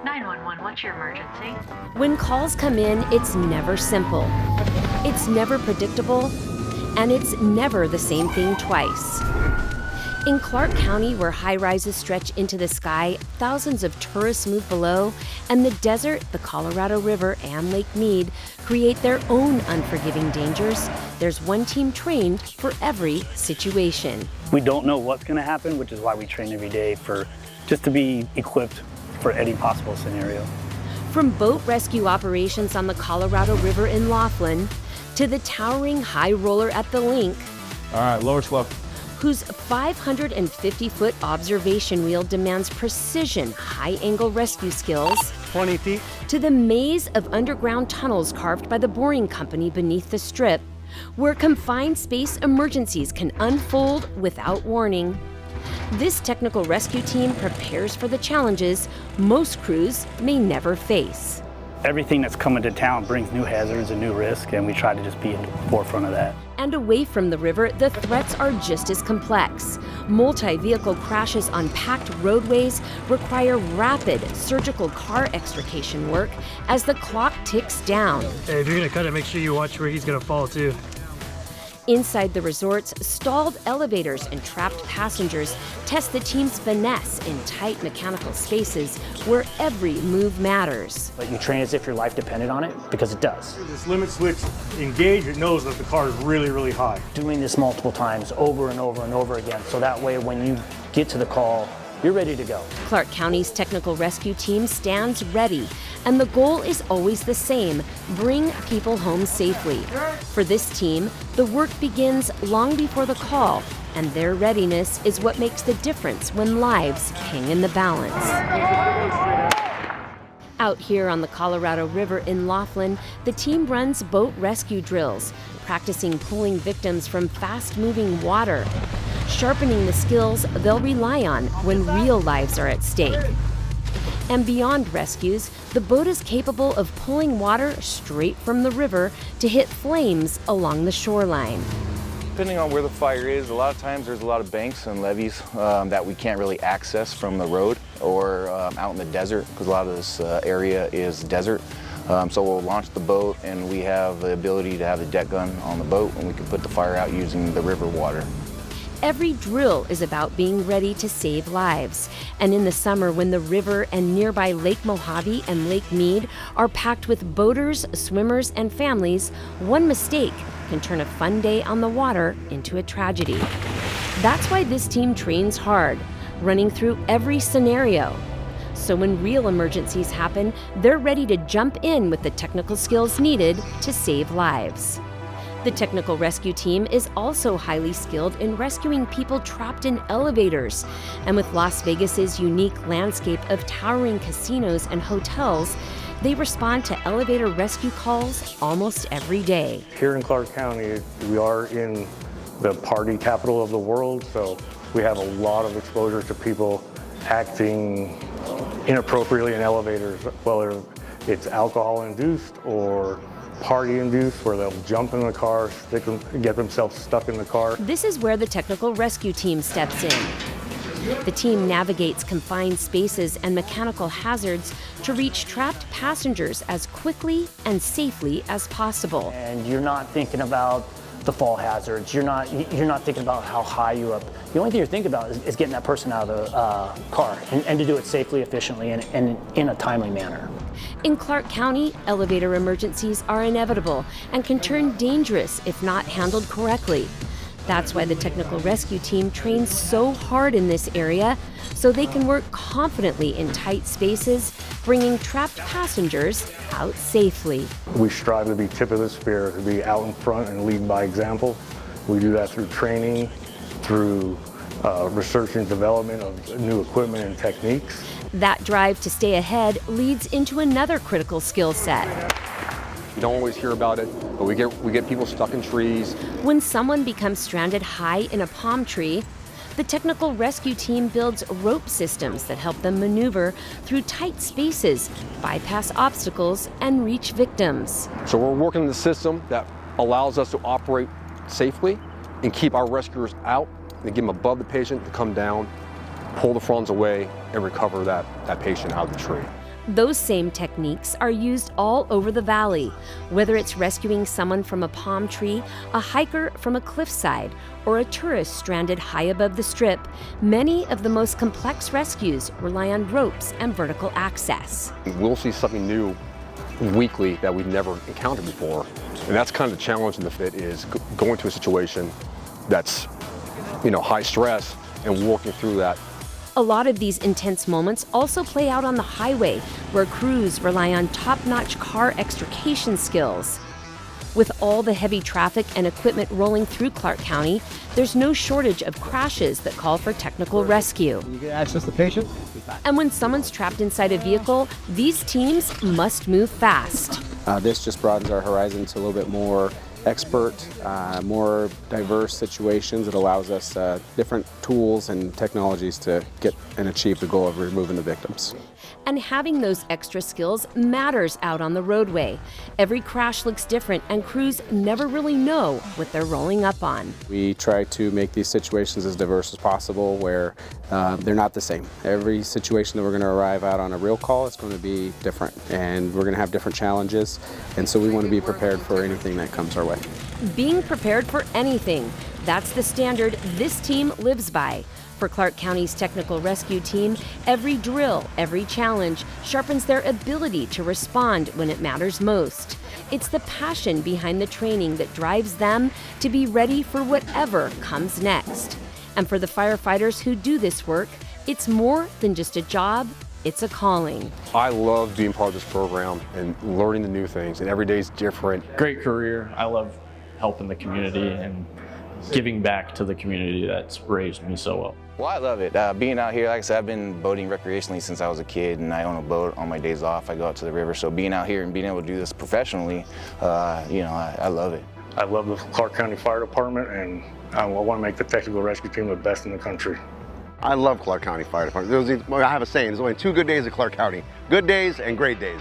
911, what's your emergency? When calls come in, it's never simple. It's never predictable, and it's never the same thing twice. In Clark County, where high-rises stretch into the sky, thousands of tourists move below, and the desert, the Colorado River, and Lake Mead create their own unforgiving dangers, there's one team trained for every situation. We don't know what's going to happen, which is why we train every day just to be equipped for any possible scenario. From boat rescue operations on the Colorado River in Laughlin to the towering high roller at the Link, all right, lower slope, whose 550-foot observation wheel demands precision, high-angle rescue skills, 20 feet, to the maze of underground tunnels carved by the boring company beneath the strip, where confined space emergencies can unfold without warning. This technical rescue team prepares for the challenges most crews may never face. Everything that's coming to town brings new hazards and new risk, and we try to just be in the forefront of that. And away from the river, the threats are just as complex. Multi-vehicle crashes on packed roadways require rapid surgical car extrication work as the clock ticks down. Hey, if you're gonna cut it, make sure you watch where he's gonna fall too. Inside the resorts, stalled elevators and trapped passengers test the team's finesse in tight mechanical spaces where every move matters. But you train as if your life depended on it, because it does. This limit switch engaged, it knows that the car is really, really high. Doing this multiple times over and over and over again, so that way when you get to the call, you're ready to go. Clark County's technical rescue team stands ready, and the goal is always the same: bring people home safely. For this team, the work begins long before the call, and their readiness is what makes the difference when lives hang in the balance. Out here on the Colorado River in Laughlin, the team runs boat rescue drills, practicing pulling victims from fast-moving water, sharpening the skills they'll rely on when real lives are at stake. And beyond rescues, the boat is capable of pulling water straight from the river to hit flames along the shoreline. Depending on where the fire is, a lot of times there's a lot of banks and levees that we can't really access from the road or out in the desert, because a lot of this area is desert. So we'll launch the boat, and we have the ability to have the deck gun on the boat, and we can put the fire out using the river water. Every drill is about being ready to save lives. And in the summer, when the river and nearby Lake Mojave and Lake Mead are packed with boaters, swimmers, and families, one mistake can turn a fun day on the water into a tragedy. That's why this team trains hard, running through every scenario. So when real emergencies happen, they're ready to jump in with the technical skills needed to save lives. The technical rescue team is also highly skilled in rescuing people trapped in elevators. And with Las Vegas's unique landscape of towering casinos and hotels, they respond to elevator rescue calls almost every day. Here in Clark County, we are in the party capital of the world, so we have a lot of exposure to people acting inappropriately in elevators, whether it's alcohol-induced or party-induced, where they'll jump in the car, get themselves stuck in the car. This is where the technical rescue team steps in. The team navigates confined spaces and mechanical hazards to reach trapped passengers as quickly and safely as possible. And you're not thinking about the fall hazards. You're not thinking about how high you're up. The only thing you're thinking about is getting that person out of the car, and to do it safely, efficiently, and in a timely manner. In Clark County, elevator emergencies are inevitable and can turn dangerous if not handled correctly. That's why the technical rescue team trains so hard in this area, so they can work confidently in tight spaces, bringing trapped passengers out safely. We strive to be tip of the spear, to be out in front and lead by example. We do that through training, through research and development of new equipment and techniques. That drive to stay ahead leads into another critical skill set. You don't always hear about it, but we get people stuck in trees. When someone becomes stranded high in a palm tree, the technical rescue team builds rope systems that help them maneuver through tight spaces, bypass obstacles, and reach victims. So we're working the system that allows us to operate safely and keep our rescuers out and get them above the patient to come down, pull the fronds away, and recover that patient out of the tree. Those same techniques are used all over the valley, whether it's rescuing someone from a palm tree, a hiker from a cliffside, or a tourist stranded high above the strip. Many of the most complex rescues rely on ropes and vertical access. We'll see something new weekly that we've never encountered before. And that's kind of the challenge in the fit, is going to a situation that's, high stress and working through that. A lot of these intense moments also play out on the highway, where crews rely on top-notch car extrication skills. With all the heavy traffic and equipment rolling through Clark County, there's no shortage of crashes that call for technical rescue. You can access the patient. And when someone's trapped inside a vehicle, these teams must move fast. This just broadens our horizon to a little bit more expert, more diverse situations. It allows us different tools and technologies to get and achieve the goal of removing the victims. And having those extra skills matters out on the roadway. Every crash looks different, and crews never really know what they're rolling up on. We try to make these situations as diverse as possible, where they're not the same. Every situation that we're going to arrive out on a real call is going to be different, and we're going to have different challenges, and so we want to be prepared for anything that comes our way. Being prepared for anything, that's the standard this team lives by. For Clark County's technical rescue team, every drill, every challenge sharpens their ability to respond when it matters most. It's the passion behind the training that drives them to be ready for whatever comes next. And for the firefighters who do this work, it's more than just a job, it's a calling. I love being part of this program and learning the new things, and every day is different. Great career. I love helping the community and giving back to the community that's raised me so well. Well, I love it. Being out here, like I said, I've been boating recreationally since I was a kid, and I own a boat on my days off. I go out to the river, so being out here and being able to do this professionally, I love it. I love the Clark County Fire Department, and I want to make the technical rescue team the best in the country. I love Clark County Fire Department. I have a saying, there's only 2 good days at Clark County. Good days and great days.